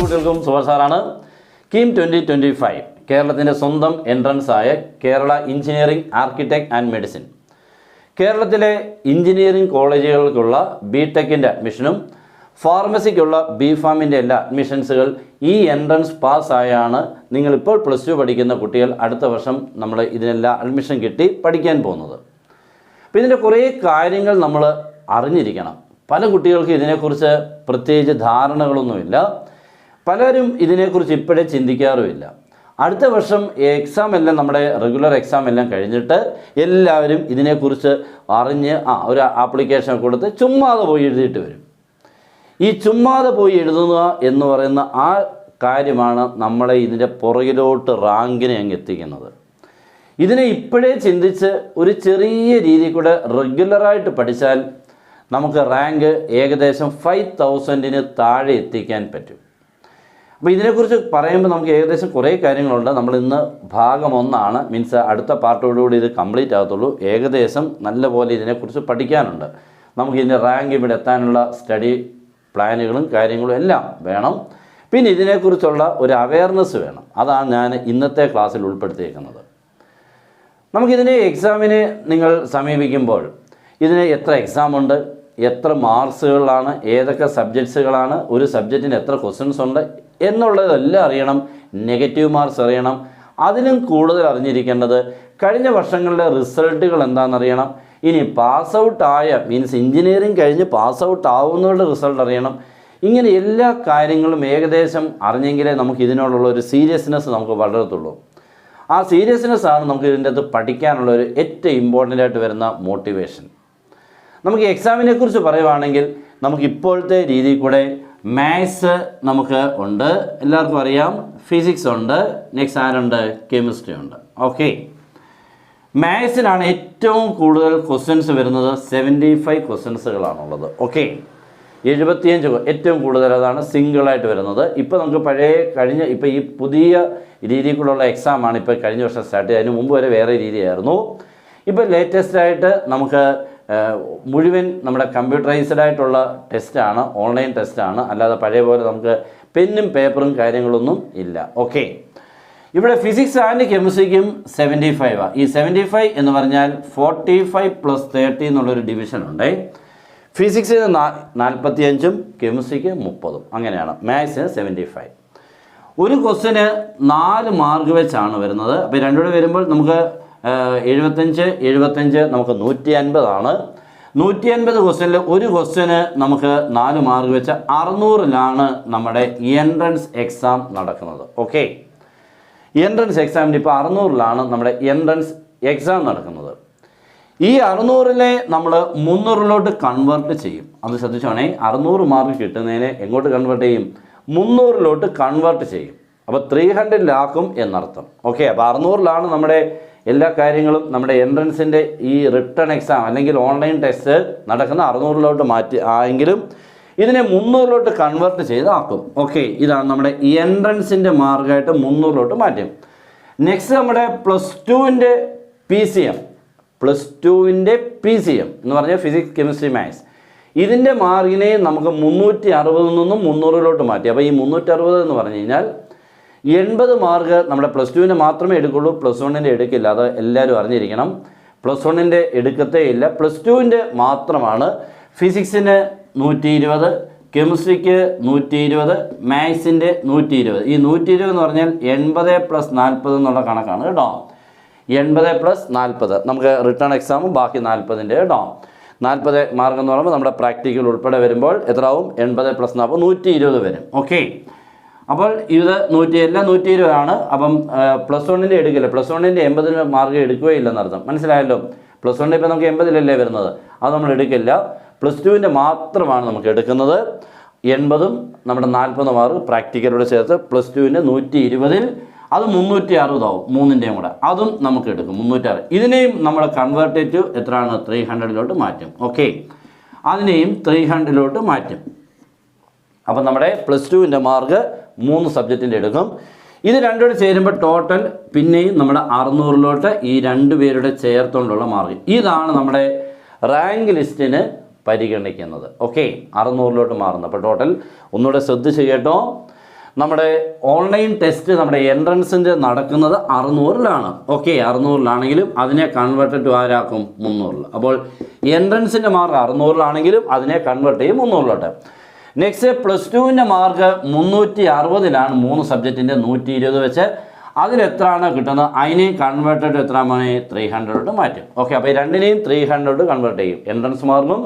കുട്ടികൾക്കും സുഭാഷ് സാറാണ്. കീം 2025 കേരളത്തിൻ്റെ സ്വന്തം എൻട്രൻസ് ആയ Kerala engineering architect and medicine. കേരളത്തിലെ എഞ്ചിനീയറിംഗ് കോളേജുകൾക്കുള്ള ബിടെക്കിൻ്റെ അഡ്മിഷനും ഫാർമസിക്കുള്ള ബിഫാമിൻ്റെ എല്ലാ അഡ്മിഷൻസുകൾ ഈ എൻട്രൻസ് പാസ്സായാണ് നിങ്ങളിപ്പോൾ +2 പഠിക്കുന്ന കുട്ടികൾ അടുത്ത വർഷം നമ്മൾ ഇതിനെല്ലാം അഡ്മിഷൻ കിട്ടി പഠിക്കാൻ പോകുന്നത്. അപ്പോൾ ഇതിൻ്റെ കുറേ കാര്യങ്ങൾ നമ്മൾ അറിഞ്ഞിരിക്കണം. പല കുട്ടികൾക്ക് ഇതിനെക്കുറിച്ച് പ്രത്യേകിച്ച് ധാരണകളൊന്നുമില്ല. പലരും ഇതിനെക്കുറിച്ച് ഇപ്പോഴേ ചിന്തിക്കാറുമില്ല. അടുത്ത വർഷം എക്സാം എല്ലാം നമ്മുടെ റെഗുലർ എക്സാം എല്ലാം കഴിഞ്ഞിട്ട് എല്ലാവരും ഇതിനെക്കുറിച്ച് അറിഞ്ഞ് ഒരു ആപ്ലിക്കേഷൻ കൊടുത്ത് ചുമ്മാതെ പോയി എഴുതിയിട്ട് വരും. ഈ ചുമ്മാതെ പോയി എഴുതുക എന്ന് പറയുന്ന ആ കാര്യമാണ് നമ്മളെ ഇതിൻ്റെ പുറകിലോട്ട് റാങ്കിനെ അങ്ങ് എത്തിക്കുന്നത്. ഇതിനെ ഇപ്പോഴേ ചിന്തിച്ച് ഒരു ചെറിയ രീതിയിൽ കൂടെ റെഗുലറായിട്ട് പഠിച്ചാൽ നമുക്ക് റാങ്ക് ഏകദേശം 5000-ന് താഴെ എത്തിക്കാൻ പറ്റും. അപ്പോൾ ഇതിനെക്കുറിച്ച് പറയുമ്പോൾ നമുക്ക് ഏകദേശം കുറേ കാര്യങ്ങളുണ്ട്. നമ്മൾ ഇന്ന് ഭാഗം 1 മീൻസ് അടുത്ത പാർട്ടോടുകൂടി ഇത് കംപ്ലീറ്റ് ആകത്തുള്ളൂ. ഏകദേശം നല്ലപോലെ ഇതിനെക്കുറിച്ച് പഠിക്കാനുണ്ട്. നമുക്കിതിൻ്റെ റാങ്ക് ഇവിടെ എത്താനുള്ള സ്റ്റഡി പ്ലാനുകളും കാര്യങ്ങളും എല്ലാം വേണം. പിന്നെ ഇതിനെക്കുറിച്ചുള്ള ഒരു അവയർനെസ് വേണം. അതാണ് ഞാൻ ഇന്നത്തെ ക്ലാസ്സിൽ ഉൾപ്പെടുത്തിയിരിക്കുന്നത്. നമുക്കിതിനെ എക്സാമിനെ നിങ്ങൾ സമീപിക്കുമ്പോൾ ഇതിന് എത്ര എക്സാമുണ്ട്, എത്ര മാർക്സുകളാണ്, ഏതൊക്കെ സബ്ജക്ട്സുകളാണ്, ഒരു സബ്ജക്റ്റിന് എത്ര ക്വസ്റ്റ്യൻസ് ഉണ്ട് എന്നുള്ളതെല്ലാം അറിയണം. നെഗറ്റീവ് മാർക്സ് അറിയണം. അതിലും കൂടുതൽ അറിഞ്ഞിരിക്കേണ്ടത് കഴിഞ്ഞ വർഷങ്ങളിലെ റിസൾട്ടുകൾ എന്താണെന്നറിയണം. ഇനി പാസ് ഔട്ട് ആയ മീൻസ് എഞ്ചിനീയറിംഗ് കഴിഞ്ഞ് പാസ് ഔട്ട് ആവുന്നവരുടെ റിസൾട്ട് അറിയണം. ഇങ്ങനെ എല്ലാ കാര്യങ്ങളും ഏകദേശം അറിഞ്ഞെങ്കിലേ നമുക്ക് ഇതിനോടുള്ള ഒരു സീരിയസ്നെസ് നമുക്ക് വളരത്തുള്ളൂ. ആ സീരിയസ്നെസ്സാണ് നമുക്ക് ഇതിൻ്റെ അകത്ത് പഠിക്കാനുള്ള ഒരു ഏറ്റവും ഇമ്പോർട്ടൻ്റ് ആയിട്ട് വരുന്ന മോട്ടിവേഷൻ. നമുക്ക് എക്സാമിനെ കുറിച്ച് പറയുവാണെങ്കിൽ നമുക്ക് ഇപ്പോഴത്തെ രീതിയിൽ കൂടെ മാത്സ് നമുക്ക് ഉണ്ട്, എല്ലാവർക്കും അറിയാം. ഫിസിക്സ് ഉണ്ട്, നെക്സ്റ്റ് ആരുണ്ട്, കെമിസ്ട്രി ഉണ്ട്. ഓക്കെ, മാത്സിനാണ് ഏറ്റവും കൂടുതൽ ക്വസ്റ്റ്യൻസ് വരുന്നത്. 75 ക്വസ്റ്റ്യൻസുകളാണുള്ളത്. ഓക്കെ, 75 ഏറ്റവും കൂടുതൽ അതാണ് സിംഗിളായിട്ട് വരുന്നത്. ഇപ്പോൾ നമുക്ക് ഇപ്പോൾ ഈ പുതിയ രീതിക്കുള്ള എക്സാമാണ് ഇപ്പോൾ കഴിഞ്ഞ വർഷം സ്റ്റാർട്ട് ചെയ്ത്. അതിന് മുമ്പ് വരെ വേറെ രീതിയായിരുന്നു. ഇപ്പോൾ ലേറ്റസ്റ്റായിട്ട് നമുക്ക് മുഴുവൻ നമ്മുടെ കമ്പ്യൂട്ടറൈസ്ഡ് ആയിട്ടുള്ള ടെസ്റ്റാണ്, ഓൺലൈൻ ടെസ്റ്റാണ്. അല്ലാതെ പഴയ പോലെ നമുക്ക് പെന്നും പേപ്പറും കാര്യങ്ങളൊന്നും ഇല്ല. ഓക്കെ, ഇവിടെ ഫിസിക്സ് ആൻഡ് കെമിസ്ട്രിക്കും 75 ഈ 75 എന്ന് പറഞ്ഞാൽ 45 + 30 എന്നുള്ളൊരു ഡിവിഷൻ ഉണ്ട്. ഫിസിക്സിന് 45ഉം കെമിസ്ട്രിക്ക് 30ഉം അങ്ങനെയാണ്. മാത്സിന് 75. ഒരു ക്വസ്റ്റിന് 4 മാർക്ക് വെച്ചാണ് വരുന്നത്. അപ്പോൾ രണ്ടുകൂടെ വരുമ്പോൾ നമുക്ക് 75 നമുക്ക് 150 ആണ്. 150 ക്വസ്റ്റ്യനിൽ ഒരു ക്വസ്റ്റ്യന് നമുക്ക് 4 മാർക്ക് വെച്ച് 600-ലാണ് നമ്മുടെ എൻട്രൻസ് എക്സാം നടക്കുന്നത്. ഓക്കെ, എൻട്രൻസ് എക്സാമിന് ഇപ്പോൾ 600-ലാണ് നമ്മുടെ എൻട്രൻസ് എക്സാം നടക്കുന്നത്. ഈ 600-ലെ നമ്മൾ 300-ലോട്ട് കൺവേർട്ട് ചെയ്യും. അത് ശ്രദ്ധിച്ചോണേ, 600 മാർക്ക് കിട്ടുന്നതിനെ എങ്ങോട്ട് കൺവേർട്ട് ചെയ്യും? 300-ലോട്ട് കൺവേർട്ട് ചെയ്യും. അപ്പോൾ 300-ലാക്കും എന്നർത്ഥം. ഓക്കെ, അപ്പോൾ 600-ലാണ് നമ്മുടെ എല്ലാ കാര്യങ്ങളും. നമ്മുടെ എൻട്രൻസിൻ്റെ ഈ റിട്ടേൺ എക്സാം അല്ലെങ്കിൽ ഓൺലൈൻ ടെസ്റ്റ് നടക്കുന്ന 600-ലോട്ട് മാറ്റി ആയെങ്കിലും ഇതിനെ 300-ലോട്ട് കൺവേർട്ട് ചെയ്താക്കും. ഓക്കെ, ഇതാണ് നമ്മുടെ എൻട്രൻസിൻ്റെ മാർക്കായിട്ട് 300-ലോട്ട് മാറ്റും. നെക്സ്റ്റ് നമ്മുടെ +2-ൻ്റെ PCM എന്ന് പറഞ്ഞാൽ ഫിസിക്സ് കെമിസ്ട്രി മാത്സ്. ഇതിൻ്റെ മാർക്കിനെ നമുക്ക് 360 നിന്നും 300-ലോട്ട് മാറ്റി. അപ്പോൾ ഈ 360 എന്ന് പറഞ്ഞു കഴിഞ്ഞാൽ 80 മാർക്ക് നമ്മുടെ +2-ന് മാത്രമേ എടുക്കുള്ളൂ, +1-ൻ്റെ എടുക്കില്ല. അത് എല്ലാവരും അറിഞ്ഞിരിക്കണം. +1-ൻ്റെ എടുക്കത്തേ ഇല്ല, +2-ൻ്റെ മാത്രമാണ്. ഫിസിക്സിന് 120, കെമിസ്ട്രിക്ക് 120, മാത്സിൻ്റെ 120. ഈ 120 എന്ന് പറഞ്ഞാൽ 80 + 40 എന്നുള്ള കണക്കാണ് കേട്ടോ. 80 + 40 നമുക്ക് റിട്ടേൺ എക്സാമും ബാക്കി 40-ൻ്റെ കേട്ടോ. 40 മാർക്ക് എന്ന് പറയുമ്പോൾ നമ്മുടെ പ്രാക്ടിക്കൽ ഉൾപ്പെടെ വരുമ്പോൾ എത്രയാവും? 80 + 40 120 വരും. ഓക്കെ, അപ്പോൾ ഇത് 120 ആണ്. അപ്പം +1-ൻ്റെ എടുക്കില്ല. +1-ൻ്റെ 80 മാർക്ക് എടുക്കുകയില്ലെന്നർത്ഥം. മനസ്സിലായല്ലോ? +1-ൻ്റെ ഇപ്പോൾ നമുക്ക് 80-ലല്ലേ വരുന്നത്, അത് നമ്മൾ എടുക്കില്ല. +2-ൻ്റെ മാത്രമാണ് നമുക്ക് എടുക്കുന്നത്. 80ഉം നമ്മുടെ 40 മാർക്ക് പ്രാക്ടിക്കലോട് ചേർത്ത് +2-ൻ്റെ 120-ൽ അത് 360 ആവും. 3-ൻ്റെയും കൂടെ അതും നമുക്ക് എടുക്കും 360. ഇതിനെയും നമ്മൾ കൺവേർട്ട് ടു എത്രയാണ്? 300-ലോട്ട് മാറ്റും. ഓക്കെ, അതിനെയും 300-ലോട്ട് മാറ്റും. അപ്പം നമ്മുടെ +2-ൻ്റെ മാർക്ക് 3 സബ്ജക്റ്റിൻ്റെ എടുക്കും. ഇത് രണ്ടുകൂടെ ചേരുമ്പോൾ ടോട്ടൽ പിന്നെയും നമ്മുടെ 600-ലോട്ട് ഈ 2 പേരുടെ ചേർത്തുകൊണ്ടുള്ള മാർക്ക്. ഇതാണ് നമ്മുടെ റാങ്ക് ലിസ്റ്റിന് പരിഗണിക്കുന്നത്. ഓക്കെ, 600-ലോട്ട് മാറുന്നത്. അപ്പോൾ ടോട്ടൽ ഒന്നുകൂടെ ശ്രദ്ധിച്ച് കേട്ടോ. നമ്മുടെ ഓൺലൈൻ ടെസ്റ്റ് നമ്മുടെ എൻട്രൻസിൻ്റെ നടക്കുന്നത് 600-ലാണ്. ഓക്കെ, 600-ലാണെങ്കിലും അതിനെ കൺവേർട്ട് ടു ആരാക്കും 300. അപ്പോൾ എൻട്രൻസിൻ്റെ മാർക്ക് 600-ലാണെങ്കിലും അതിനെ കൺവേർട്ട് ചെയ്യും 300-ലോട്ട്. നെക്സ്റ്റ് +2ൻ്റെ മാർക്ക് 360-ലാണ് 3 സബ്ജക്റ്റിൻ്റെ 120 വെച്ച്. അതിലെത്രയാണ് കിട്ടുന്നത് അതിനെ കൺവേർട്ടഡ് എത്ര മണി 300 മാറ്റും. ഓക്കെ, അപ്പോൾ ഈ രണ്ടിനെയും 300 കൺവേർട്ട് ചെയ്യും. എൻട്രൻസ് മാർക്കും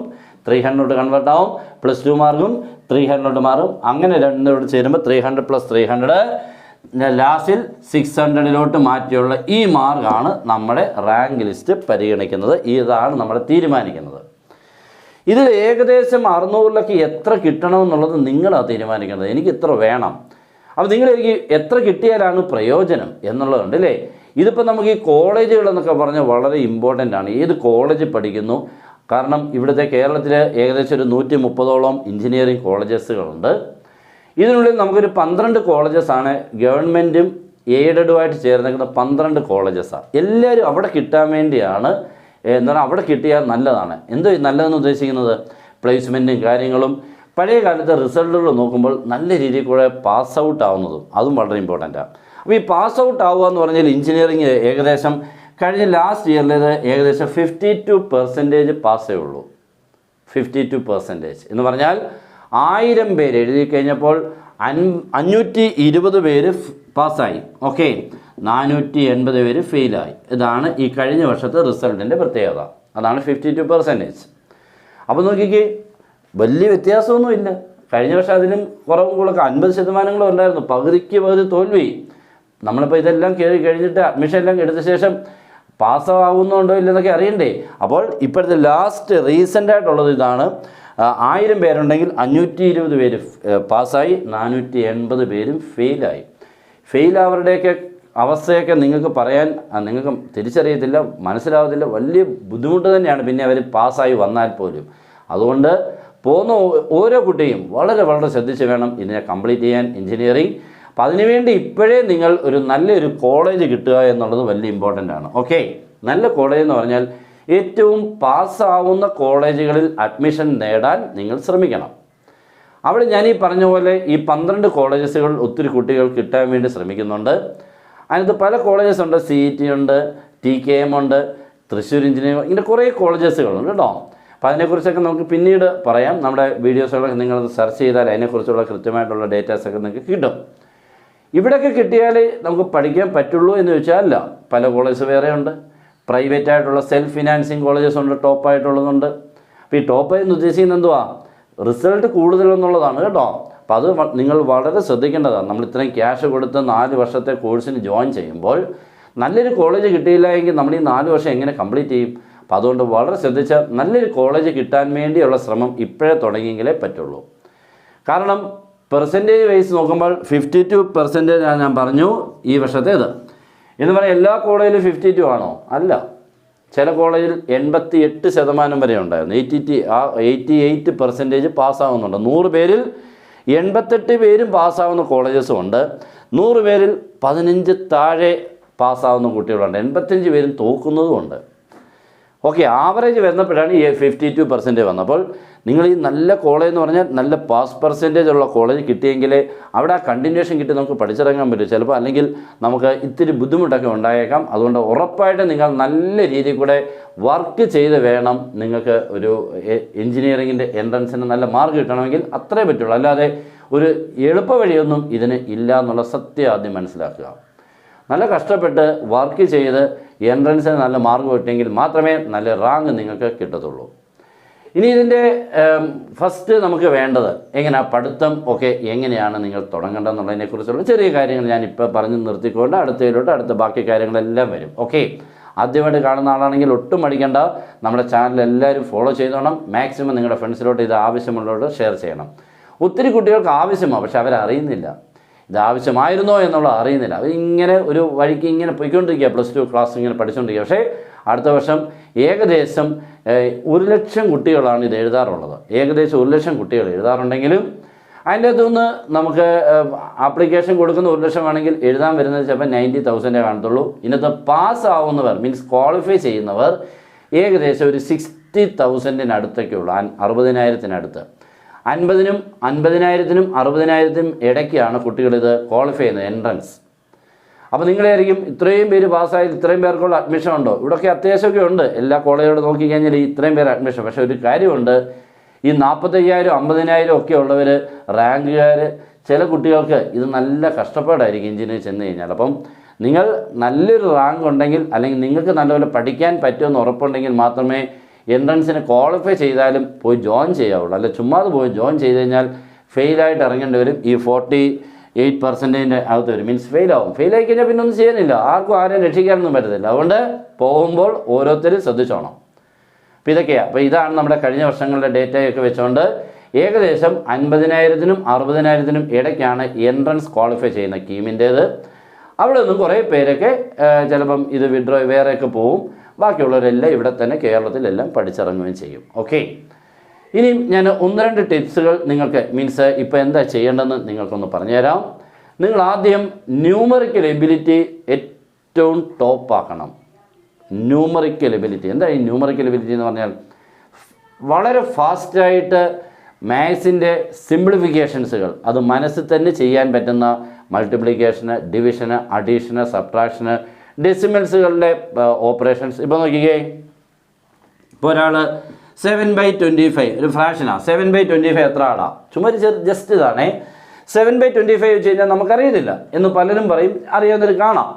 300 കൺവേർട്ട് ആവും, +2 മാർക്കും 300 മാറും. അങ്ങനെ രണ്ടോട് ചേരുമ്പോൾ 300 + 300 ലാസ്റ്റിൽ 600-ലോട്ട് മാറ്റിയുള്ള ഈ മാർക്കാണ് നമ്മുടെ റാങ്ക് ലിസ്റ്റ് പരിഗണിക്കുന്നത്. ഇതാണ് നമ്മൾ തീരുമാനിക്കുന്നത്. ഇതിൽ ഏകദേശം 600-ലൊക്കെ എത്ര കിട്ടണമെന്നുള്ളത് നിങ്ങളാണ് തീരുമാനിക്കുന്നത്. എനിക്ക് ഇത്ര വേണം. അപ്പോൾ എനിക്ക് എത്ര കിട്ടിയാലാണ് പ്രയോജനം എന്നുള്ളതുണ്ട് അല്ലേ. ഇതിപ്പോൾ നമുക്ക് ഈ കോളേജുകളെന്നൊക്കെ പറഞ്ഞാൽ വളരെ ഇമ്പോർട്ടൻ്റ് ആണ്. ഏത് കോളേജ് പഠിക്കുന്നു, കാരണം ഇവിടുത്തെ കേരളത്തിൽ ഏകദേശം ഒരു 130ഓളം എഞ്ചിനീയറിംഗ് കോളേജസുകളുണ്ട്. ഇതിനുള്ളിൽ നമുക്കൊരു 12 കോളേജസാണ് ഗവൺമെൻറ്റും എയ്ഡഡുമായിട്ട് ചേർന്നിരിക്കുന്ന 12 കോളേജസാണ്. എല്ലാവരും അവിടെ കിട്ടാൻ വേണ്ടിയാണ്. എന്താണ് അവിടെ കിട്ടിയാൽ നല്ലതാണ്. എന്തോ നല്ലതെന്ന് ഉദ്ദേശിക്കുന്നത് പ്ലേസ്മെൻറ്റും കാര്യങ്ങളും പഴയ കാലത്തെ റിസൾട്ടുകൾ നോക്കുമ്പോൾ നല്ല രീതിയിൽ കൂടെ പാസ് ഔട്ട് ആവുന്നതും അതും വളരെ ഇമ്പോർട്ടൻ്റാണ്. അപ്പോൾ ഈ പാസ് ഔട്ട് ആവുക എന്ന് പറഞ്ഞാൽ എഞ്ചിനീയറിംഗ് ഏകദേശം കഴിഞ്ഞ ലാസ്റ്റ് ഇയറിലേത് ഏകദേശം 52% പാസ്സേ ഉള്ളൂ. 52% എന്ന് പറഞ്ഞാൽ 1000 പേര് എഴുതി കഴിഞ്ഞപ്പോൾ 520 പേര് പാസ്സായി. ഓക്കെ, 480 പേര് ഫെയിലായി. ഇതാണ് ഈ കഴിഞ്ഞ വർഷത്തെ റിസൾട്ടിൻ്റെ പ്രത്യേകത. അതാണ് 52%. അപ്പോൾ നോക്കിക്കേ, വലിയ വ്യത്യാസമൊന്നുമില്ല. കഴിഞ്ഞ വർഷം അതിലും കുറവും കൂടെ 50% ഉണ്ടായിരുന്നു. പകുതിക്ക് പകുതി തോൽവി. നമ്മളിപ്പോൾ ഇതെല്ലാം കഴിഞ്ഞിട്ട് അഡ്മിഷൻ എല്ലാം എടുത്ത ശേഷം പാസ്സാവുന്നുണ്ടോ ഇല്ലെന്നൊക്കെ അറിയണ്ടേ. അപ്പോൾ ഇപ്പോഴത്തെ ലാസ്റ്റ് റീസെൻ്റായിട്ടുള്ളത് ഇതാണ്. 1000 പേരുണ്ടെങ്കിൽ 520 പേര് പാസ്സായി, 480 പേരും ഫെയിലായി. ഫെയിലാവരുടെയൊക്കെ അവസ്ഥയൊക്കെ നിങ്ങൾക്ക് പറയാൻ നിങ്ങൾക്ക് തിരിച്ചറിയത്തില്ല, മനസ്സിലാവത്തില്ല. വലിയ ബുദ്ധിമുട്ട് തന്നെയാണ് പിന്നെ അവർ പാസ്സായി വന്നാൽ പോലും. അതുകൊണ്ട് പോകുന്ന ഓരോ കുട്ടിയും വളരെ വളരെ ശ്രദ്ധിച്ച് വേണം ഇതിനെ കംപ്ലീറ്റ് ചെയ്യാൻ എഞ്ചിനീയറിംഗ്. അപ്പോൾ അതിനുവേണ്ടി ഇപ്പോഴേ നിങ്ങൾ ഒരു നല്ലൊരു കോളേജ് കിട്ടുക എന്നുള്ളത് വലിയ ഇമ്പോർട്ടൻ്റ് ആണ്. ഓക്കെ, നല്ല കോളേജ് എന്ന് പറഞ്ഞാൽ ഏറ്റവും പാസ്സാവുന്ന കോളേജുകളിൽ അഡ്മിഷൻ നേടാൻ നിങ്ങൾ ശ്രമിക്കണം. അവിടെ ഞാൻ ഈ പറഞ്ഞ പോലെ ഈ 12 കോളേജസുകൾ ഒത്തിരി കുട്ടികൾ കിട്ടാൻ വേണ്ടി ശ്രമിക്കുന്നുണ്ട്. അതിനകത്ത് പല കോളേജസ് ഉണ്ട്. CET ഉണ്ട്, TKM ഉണ്ട്, തൃശ്ശൂർ എഞ്ചിനീയറിംഗ്, ഇങ്ങനെ കുറേ കോളേജസുകളുണ്ട് കേട്ടോ. അപ്പോൾ അതിനെക്കുറിച്ചൊക്കെ നമുക്ക് പിന്നീട് പറയാം. നമ്മുടെ വീഡിയോസുകളൊക്കെ നിങ്ങളത് സെർച്ച് ചെയ്താൽ അതിനെക്കുറിച്ചുള്ള കൃത്യമായിട്ടുള്ള ഡേറ്റാസൊക്കെ നിങ്ങൾക്ക് കിട്ടും. ഇവിടെയൊക്കെ കിട്ടിയാൽ നമുക്ക് പഠിക്കാൻ പറ്റുള്ളൂ എന്ന് ചോദിച്ചാൽ അല്ല. പല കോളേജ് വേറെ ഉണ്ട്. പ്രൈവറ്റ് ആയിട്ടുള്ള സെൽഫ് ഫിനാൻസിങ് കോളേജസ് ഉണ്ട്, ടോപ്പായിട്ടുള്ളതുണ്ട്. അപ്പോൾ ഈ ടോപ്പ് എന്ന് ഉദ്ദേശിക്കുന്നത് എന്തുവാ, റിസൾട്ട് കൂടുതലെന്നുള്ളതാണ് കേട്ടോ. അപ്പോൾ അത് നിങ്ങൾ വളരെ ശ്രദ്ധിക്കേണ്ടതാണ്. നമ്മൾ ഇത്രയും ക്യാഷ് കൊടുത്ത് 4 വർഷത്തെ കോഴ്സിന് ജോയിൻ ചെയ്യുമ്പോൾ നല്ലൊരു കോളേജ് കിട്ടിയില്ല എങ്കിൽ നമ്മൾ ഈ 4 വർഷം എങ്ങനെ കംപ്ലീറ്റ് ചെയ്യും? അപ്പോൾ അതുകൊണ്ട് വളരെ ശ്രദ്ധിച്ച് നല്ലൊരു കോളേജ് കിട്ടാൻ വേണ്ടിയുള്ള ശ്രമം ഇപ്പോഴേ തുടങ്ങിയെങ്കിലേ പറ്റുള്ളൂ. കാരണം പെർസെൻറ്റേജ് വൈസ് നോക്കുമ്പോൾ 52% ഞാൻ പറഞ്ഞു ഈ വർഷത്തേത്. എന്ന് പറയാൻ എല്ലാ കോളേജിലും 52 ആണോ? അല്ല. ചില കോളേജിൽ 88% വരെ ഉണ്ടായിരുന്നു. 88% പാസ്സാവുന്നുണ്ട്. 100 പേരിൽ 88 പേരും പാസ്സാവുന്ന കോളേജസും ഉണ്ട്. 100 പേരിൽ 15 താഴെ പാസ്സാവുന്ന കുട്ടികളുണ്ട്. 85 പേരും തോക്കുന്നതുമുണ്ട്. ഓക്കെ, ആവറേജ് വരുന്നപ്പോഴാണ് ഈ 52% വന്നപ്പോൾ നിങ്ങൾ ഈ നല്ല കോളേജ് എന്ന് പറഞ്ഞാൽ നല്ല പാസ് പെർസെൻറ്റേജ് ഉള്ള കോളേജ് കിട്ടിയെങ്കിൽ അവിടെ ആ കണ്ടിന്യൂഷൻ കിട്ടി നമുക്ക് പഠിച്ചിറങ്ങാൻ പറ്റും. ചിലപ്പോൾ അല്ലെങ്കിൽ നമുക്ക് ഇത്തിരി ബുദ്ധിമുട്ടൊക്കെ ഉണ്ടായേക്കാം. അതുകൊണ്ട് ഉറപ്പായിട്ട് നിങ്ങൾ നല്ല രീതിയിൽ കൂടെ വർക്ക് ചെയ്ത് വേണം നിങ്ങൾക്ക് ഒരു എഞ്ചിനീയറിങ്ങിൻ്റെ എൻട്രൻസിന് നല്ല മാർക്ക് കിട്ടണമെങ്കിൽ അത്രേ പറ്റുള്ളൂ. അല്ലാതെ ഒരു എളുപ്പ വഴിയൊന്നും ഇതിന് ഇല്ല എന്നുള്ള സത്യം ആദ്യം മനസ്സിലാക്കുക. നല്ല കഷ്ടപ്പെട്ട് വർക്ക് ചെയ്ത് എൻട്രൻസിന് നല്ല മാർക്ക് കിട്ടിയെങ്കിൽ മാത്രമേ നല്ല റാങ്ക് നിങ്ങൾക്ക് കിട്ടത്തുള്ളൂ. ഇനി ഇതിൻ്റെ ഫസ്റ്റ് നമുക്ക് വേണ്ടത് എങ്ങനെയാണ് പഠിത്തം ഒക്കെ എങ്ങനെയാണ് നിങ്ങൾ തുടങ്ങേണ്ടതെന്നുള്ളതിനെക്കുറിച്ചുള്ള ചെറിയ കാര്യങ്ങൾ ഞാനിപ്പോൾ പറഞ്ഞ് നിർത്തിക്കൊണ്ട് അടുത്ത ബാക്കി കാര്യങ്ങളെല്ലാം വരും. ഓക്കെ, ആദ്യമായിട്ട് കാണുന്ന ആളാണെങ്കിൽ ഒട്ടും മടിക്കേണ്ട. നമ്മുടെ ചാനൽ എല്ലാവരും ഫോളോ ചെയ്തോണം. മാക്സിമം നിങ്ങളുടെ ഫ്രണ്ട്സിലോട്ട് ഇത് ആവശ്യമുള്ളവരോട് ഷെയർ ചെയ്യണം. ഒത്തിരി കുട്ടികൾക്ക് ആവശ്യമാണ്, പക്ഷെ അവരറിയുന്നില്ല ഇത് ആവശ്യമായിരുന്നോ എന്നുള്ളത് അറിയുന്നില്ല. അവരിങ്ങനെ ഒരു വഴിക്ക് ഇങ്ങനെ പോയിക്കൊണ്ടിരിക്കുക, +2 ക്ലാസ് ഇങ്ങനെ പഠിച്ചുകൊണ്ടിരിക്കുക. പക്ഷേ അടുത്ത വർഷം ഏകദേശം 1,00,000 കുട്ടികളാണ് ഇത് എഴുതാറുള്ളത്. ഏകദേശം 1,00,000 കുട്ടികൾ എഴുതാറുണ്ടെങ്കിലും അതിൻ്റെ അകത്തുനിന്ന് നമുക്ക് ആപ്ലിക്കേഷൻ കൊടുക്കുന്ന 1,00,000 ആണെങ്കിൽ എഴുതാൻ വരുന്നത് ചിലപ്പോൾ 90,000 കാണത്തുള്ളൂ. ഇന്നത്തെ പാസ്സാവുന്നവർ മീൻസ് ക്വാളിഫൈ ചെയ്യുന്നവർ ഏകദേശം ഒരു 60,000-നടുത്തൊക്കെ ഉള്ളൂ, 60,000-നടുത്ത്. 50,000-നും 50,000-നും 60,000-നും ഇടയ്ക്കാണ് കുട്ടികളിത് ക്വാളിഫൈ ചെയ്യുന്നത് എൻട്രൻസ്. അപ്പോൾ നിങ്ങളായിരിക്കും ഇത്രയും പേര് പാസ്സായി ഇത്രയും പേർക്കുള്ള അഡ്മിഷൻ ഉണ്ടോ? ഇവിടെയൊക്കെ അത്യാവശ്യമൊക്കെ ഉണ്ട്, എല്ലാ കോളേജുകളും നോക്കിക്കഴിഞ്ഞാൽ ഇത്രയും പേര് അഡ്മിഷൻ. പക്ഷേ ഒരു കാര്യമുണ്ട്, ഈ 45,000 50,000 ഒക്കെ ഉള്ളവർ റാങ്കുകാർ, ചില കുട്ടികൾക്ക് ഇത് നല്ല കഷ്ടപ്പാടായിരിക്കും എഞ്ചിനീയർ ചെന്ന് കഴിഞ്ഞാൽ. അപ്പം നിങ്ങൾ നല്ലൊരു റാങ്ക് ഉണ്ടെങ്കിൽ, അല്ലെങ്കിൽ നിങ്ങൾക്ക് നല്ലപോലെ പഠിക്കാൻ പറ്റുമെന്ന് ഉറപ്പുണ്ടെങ്കിൽ മാത്രമേ എൻട്രൻസിന് ക്വാളിഫൈ ചെയ്താലും പോയി ജോയിൻ ചെയ്യാവുള്ളൂ. അല്ല ചുമ്മാതെ പോയി ജോയിൻ ചെയ്ത് കഴിഞ്ഞാൽ ഫെയിലായിട്ട് ഇറങ്ങേണ്ടി വരും. ഈ 48% അകത്ത് വരും, മീൻസ് ഫെയിലാവും. ഫെയിലായി കഴിഞ്ഞാൽ പിന്നെ ഒന്നും ചെയ്യാനില്ല, ആർക്കും ആരെയും രക്ഷിക്കാനൊന്നും പറ്റത്തില്ല. അതുകൊണ്ട് പോകുമ്പോൾ ഓരോരുത്തരും ശ്രദ്ധിച്ചോണം. അപ്പോൾ ഇതൊക്കെയാണ്. അപ്പോൾ ഇതാണ് നമ്മുടെ കഴിഞ്ഞ വർഷങ്ങളുടെ ഡേറ്റയൊക്കെ വെച്ചുകൊണ്ട് ഏകദേശം 50,000-നും 60,000-നും ഇടയ്ക്കാണ് എൻട്രൻസ് ക്വാളിഫൈ ചെയ്യുന്ന കീമിൻ്റേത്. അവിടെ നിന്നും കുറേ പേരൊക്കെ ചിലപ്പം ഇത് വിഡ്രോ വേറെയൊക്കെ പോവും. ബാക്കിയുള്ളവരെല്ലാം ഇവിടെ തന്നെ കേരളത്തിലെല്ലാം പഠിച്ചിറങ്ങുകയും ചെയ്യും. ഓക്കെ, ഇനിയും ഞാൻ 1-2 ടിപ്സുകൾ നിങ്ങൾക്ക്, മീൻസ് ഇപ്പോൾ എന്താ ചെയ്യേണ്ടതെന്ന് നിങ്ങൾക്കൊന്ന് പറഞ്ഞുതരാം. നിങ്ങൾ ആദ്യം ന്യൂമറിക്കൽ എബിലിറ്റി ഏറ്റവും ടോപ്പാക്കണം. ന്യൂമറിക്കൽ എബിലിറ്റി എന്താ? ഈ ന്യൂമറിക്കൽ എബിലിറ്റി എന്ന് പറഞ്ഞാൽ വളരെ ഫാസ്റ്റായിട്ട് മാത്സിൻ്റെ സിംപ്ലിഫിക്കേഷൻസുകൾ അത് മനസ്സിൽ തന്നെ ചെയ്യാൻ പറ്റുന്ന മൾട്ടിപ്ലിക്കേഷന്, ഡിവിഷന്, അഡീഷന്, സബ്ട്രാക്ഷന്, ഡെസിമൽസുകളുടെ ഓപ്പറേഷൻസ്. ഇപ്പോൾ നോക്കിക്കേ, ഇപ്പോൾ ഒരാൾ 7/25 ഒരു ഫ്രാക്ഷനാണ്. 7/25 എത്ര ആടാ? ചുമ്മാ ജസ്റ്റ് ഇതാണേ. 7/25 വെച്ച് കഴിഞ്ഞാൽ നമുക്കറിയത്തില്ല എന്ന് പലരും പറയും, അറിയാവുന്നവർ കാണാം.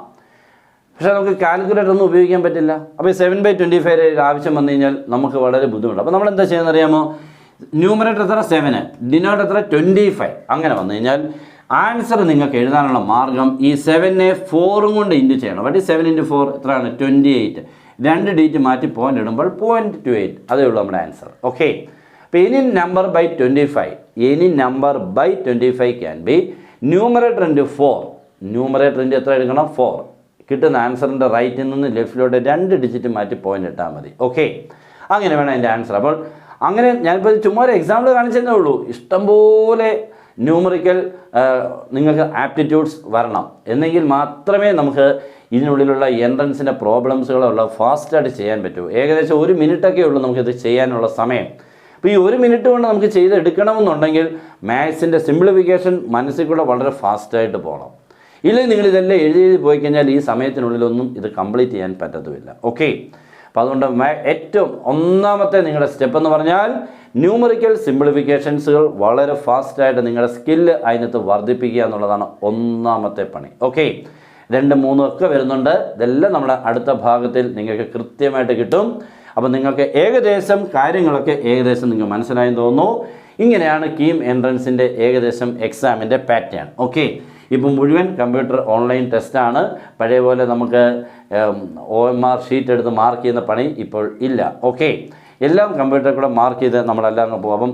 പക്ഷേ നമുക്ക് കാൽക്കുലേറ്റർ ഒന്നും ഉപയോഗിക്കാൻ പറ്റില്ല. അപ്പോൾ 7/25 ആവശ്യം വന്നു കഴിഞ്ഞാൽ നമുക്ക് വളരെ ബുദ്ധിമുട്ട്. അപ്പോൾ നമ്മൾ എന്താ ചെയ്യുന്നത് അറിയാമോ? ന്യൂമറേറ്റർ എത്ര 7, ഡിനോമിനേറ്റർ എത്ര 25. അങ്ങനെ വന്നു കഴിഞ്ഞാൽ ആൻസർ നിങ്ങൾക്ക് എഴുതാനുള്ള മാർഗം ഈ 7നെ 4 കൊണ്ട് ഇൻറ്റു ചെയ്യണം. വട്ടി 7 × 4 എത്രയാണ്? 28. 2 ഡിജിറ്റ് മാറ്റി പോയിന്റ് ഇടുമ്പോൾ 0.28. അതേ ഉള്ളൂ നമ്മുടെ ആൻസർ. ഓക്കെ, അപ്പോൾ any number by 25 can be numerator into 4. Numerator into എത്ര എടുക്കണം? 4. കിട്ടുന്ന ആൻസറിൻ്റെ റൈറ്റിൽ നിന്ന് ലെഫ്റ്റിലോട്ട് 2 ഡിജിറ്റ് മാറ്റി പോയിന്റ് ഇട്ടാൽ മതി. ഓക്കെ, അങ്ങനെ വേണം അതിൻ്റെ ആൻസർ. അപ്പോൾ അങ്ങനെ ഞാനിപ്പോൾ ചുമ്മാ ഒരു എക്സാമ്പിൾ കാണിച്ചതേ ഉള്ളൂ. ഇഷ്ടംപോലെ ന്യൂമറിക്കൽ നിങ്ങൾക്ക് ആപ്റ്റിറ്റ്യൂഡ്സ് വരണം, എന്നെങ്കിൽ മാത്രമേ നമുക്ക് ഇതിനുള്ളിലുള്ള എൻട്രൻസിൻ്റെ പ്രോബ്ലംസുകളുള്ള ഫാസ്റ്റായിട്ട് ചെയ്യാൻ പറ്റൂ. ഏകദേശം 1 മിനിറ്റൊക്കെ ഉള്ളൂ നമുക്കിത് ചെയ്യാനുള്ള സമയം. അപ്പോൾ ഈ 1 മിനിറ്റ് കൊണ്ട് നമുക്ക് ചെയ്തെടുക്കണമെന്നുണ്ടെങ്കിൽ മാത്സിൻ്റെ സിംപ്ലിഫിക്കേഷൻ മനസ്സിൽ കൂടെ വളരെ ഫാസ്റ്റായിട്ട് പോകണം. ഇല്ലെങ്കിൽ നിങ്ങളിതെല്ലാം എഴുതി പോയി കഴിഞ്ഞാൽ ഈ സമയത്തിനുള്ളിലൊന്നും ഇത് കംപ്ലീറ്റ് ചെയ്യാൻ പറ്റത്തുമില്ല. ഓക്കെ, അപ്പോൾ അതുകൊണ്ട് ഏറ്റവും ഒന്നാമത്തെ നിങ്ങളുടെ സ്റ്റെപ്പ് എന്ന് പറഞ്ഞാൽ ന്യൂമറിക്കൽ സിംപ്ലിഫിക്കേഷൻസുകൾ വളരെ ഫാസ്റ്റായിട്ട് നിങ്ങളുടെ സ്കില്ല് അതിനകത്ത് വർദ്ധിപ്പിക്കുക എന്നുള്ളതാണ് ഒന്നാമത്തെ പണി. ഓക്കെ, 2, 3 ഒക്കെ വരുന്നുണ്ട്. ഇതെല്ലാം നമ്മുടെ അടുത്ത ഭാഗത്തിൽ നിങ്ങൾക്ക് കൃത്യമായിട്ട് കിട്ടും. അപ്പോൾ നിങ്ങൾക്ക് ഏകദേശം കാര്യങ്ങളൊക്കെ ഏകദേശം നിങ്ങൾക്ക് മനസ്സിലായെന്ന് തോന്നുന്നു. ഇങ്ങനെയാണ് കീം എൻട്രൻസിൻ്റെ ഏകദേശം എക്സാമിൻ്റെ പാറ്റേൺ. ഓക്കെ, ഇപ്പം മുഴുവൻ കമ്പ്യൂട്ടർ ഓൺലൈൻ ടെസ്റ്റാണ്. പഴയ പോലെ നമുക്ക് OMR ഷീറ്റ് എടുത്ത് മാർക്ക് ചെയ്യുന്ന പണി ഇപ്പോൾ ഇല്ല. ഓക്കെ, എല്ലാം കമ്പ്യൂട്ടറിൽ കൂടെ മാർക്ക് ചെയ്ത് നമ്മളെല്ലാം പോകും. അപ്പം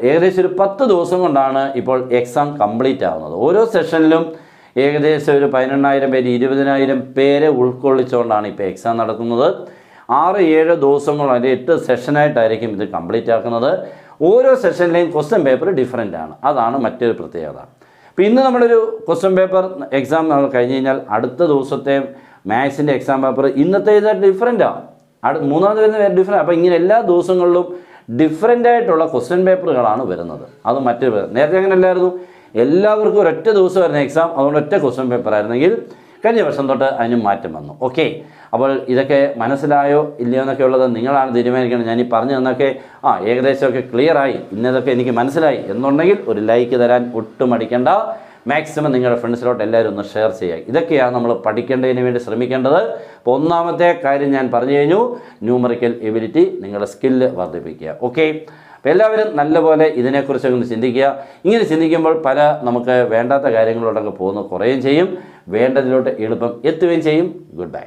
ഏകദേശം ഒരു 10 ദിവസം കൊണ്ടാണ് ഇപ്പോൾ എക്സാം കംപ്ലീറ്റ് ആവുന്നത്. ഓരോ സെഷനിലും ഏകദേശം ഒരു 18,000 പേര് 20,000 പേരെ ഉൾക്കൊള്ളിച്ചുകൊണ്ടാണ് ഇപ്പോൾ എക്സാം നടത്തുന്നത്. 6-7 ദിവസങ്ങൾ അല്ലെങ്കിൽ 8 സെഷനായിട്ടായിരിക്കും ഇത് കംപ്ലീറ്റ് ആക്കുന്നത്. ഓരോ സെഷനിലെയും ക്വസ്റ്റ്യൻ പേപ്പർ ഡിഫറൻ്റ് ആണ്. അതാണ് മറ്റൊരു പ്രത്യേകത. അപ്പോൾ ഇന്ന് നമ്മളൊരു ക്വസ്റ്റ്യൻ പേപ്പർ എക്സാം നമ്മൾ കഴിഞ്ഞ് കഴിഞ്ഞാൽ അടുത്ത ദിവസത്തെ മാത്സിൻ്റെ എക്സാം പേപ്പർ ഇന്നത്തെ ഇത് ഡിഫറൻ്റാണ്. മൂന്നാമത് വരുന്ന വേറെ ഡിഫറെൻ്റ്. അപ്പോൾ ഇങ്ങനെ എല്ലാ ദിവസങ്ങളിലും ഡിഫറൻ്റ് ആയിട്ടുള്ള ക്വസ്റ്റ്യൻ പേപ്പറുകളാണ് വരുന്നത്. അത് മറ്റൊരു നേരത്തെ അങ്ങനെ അല്ലായിരുന്നു. എല്ലാവർക്കും ഒരൊറ്റ ദിവസം വരുന്ന എക്സാം, അതുകൊണ്ട് ഒറ്റ ക്വസ്റ്റ്യൻ പേപ്പർ ആയിരുന്നെങ്കിൽ കഴിഞ്ഞ വർഷം തൊട്ട് അതിന് മാറ്റം വന്നു. ഓക്കെ, അപ്പോൾ ഇതൊക്കെ മനസ്സിലായോ ഇല്ലയോ എന്നൊക്കെ ഉള്ളത് നിങ്ങളാണ് തീരുമാനിക്കുന്നത്. ഞാൻ ഈ പറഞ്ഞു തന്നൊക്കെ ഏകദേശമൊക്കെ ക്ലിയറായി, ഇന്നതൊക്കെ എനിക്ക് മനസ്സിലായി എന്നുണ്ടെങ്കിൽ ഒരു ലൈക്ക് തരാൻ ഒട്ടും മടിക്കേണ്ട. മാക്സിമം നിങ്ങളുടെ ഫ്രണ്ട്സിലോട്ട് എല്ലാവരും ഒന്ന് ഷെയർ ചെയ്യുക. ഇതൊക്കെയാണ് നമ്മൾ പഠിക്കേണ്ടതിന് വേണ്ടി ശ്രമിക്കേണ്ടത്. അപ്പോൾ ഒന്നാമത്തെ കാര്യം ഞാൻ പറഞ്ഞു കഴിഞ്ഞു, ന്യൂമറിക്കൽ എബിലിറ്റി, നിങ്ങളുടെ സ്കില്ല് വർദ്ധിപ്പിക്കുക. ഓക്കെ, അപ്പോൾ എല്ലാവരും നല്ലപോലെ ഇതിനെക്കുറിച്ചൊക്കെ ഒന്ന് ചിന്തിക്കുക. ഇങ്ങനെ ചിന്തിക്കുമ്പോൾ പല നമുക്ക് വേണ്ടാത്ത കാര്യങ്ങളോടൊക്കെ പോകുന്നു കുറയുകയും ചെയ്യും, വേണ്ടതിലോട്ട് എളുപ്പം എത്തുകയും ചെയ്യും. Good bye.